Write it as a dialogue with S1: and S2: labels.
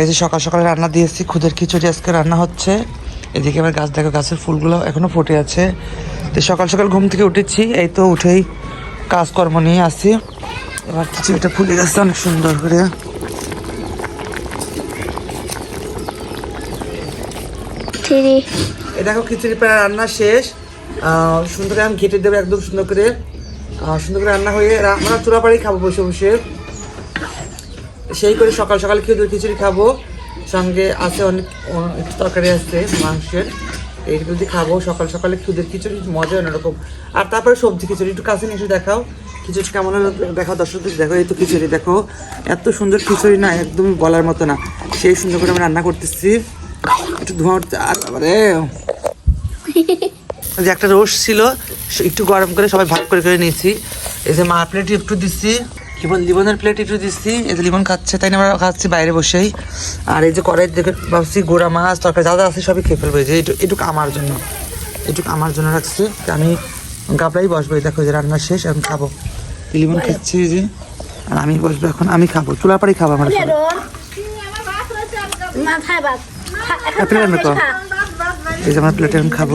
S1: এই যে সকাল সকালে রান্না দিয়েছি, খুদের খিচুড়ি আজকে রান্না হচ্ছে। এদিকে আবার গাছ, দেখো গাছের ফুলগুলো এখনো ফুটে আছে। তো সকাল সকাল ঘুম থেকে উঠেছি, এই তো উঠেই কাজকর্ম নিয়ে আসি। এবার খিচুড়িটা ফুলে গেছে অনেক সুন্দর করে। এই দেখো খিচুড়ি প্রায় রান্না শেষ। সুন্দর করে আমি ঘেটে দেবো একদম সুন্দর করে। সুন্দর করে রান্না হয়ে আমরা চুলাপাড়ি খাবো বসে বসে। সেই করে সকাল সকাল খিচুড়ি খাবো, সঙ্গে আছে অনেক একটু তরকারি আছে মাংসের, এইটুকু দিয়ে খাবো সকাল সকালে। খুদের খিচুড়ি মজা অন্যরকম। আর তারপরে সবজি খিচুড়ি একটু কাছে নিয়ে এসে দেখাও খিচুড়ি কেমন হলো, দেখাও দর্শকদের। দেখো এই তো খিচুড়ি, দেখো এত সুন্দর খিচুড়ি না, একদমই বলার মতো না। সেই সুন্দর করে আমি রান্না করতেছি, একটু ধোঁয়া উঠছে। আর বাবারে, যে একটা রোস্ট ছিল একটু গরম করে সবাই ভাগ করে করে নিয়েছি। এই যে মা প্লেট একটু দিচ্ছি, লিমনের প্লেট একটু দিচ্ছি। এই যে লিমন খাচ্ছে, তাই না আমরা খাচ্ছি বাইরে বসেই। আর এই যে কড়াই দেখে ভাবছি গোড়া মাছ তরকারি যা যা আছে সবই খেয়ে ফেলবো। যে এটুকু আমার জন্য, এটুকু আমার জন্য রাখছি। আমি গাবলাই বসবো, দেখো যে রান্না শেষ এখন খাবো। লিমন খাচ্ছি যে, আর আমি বসবো এখন, আমি খাবো চুলাপাড়ি খাবো। আমার এই যে আমার প্লেটে আমি খাবো।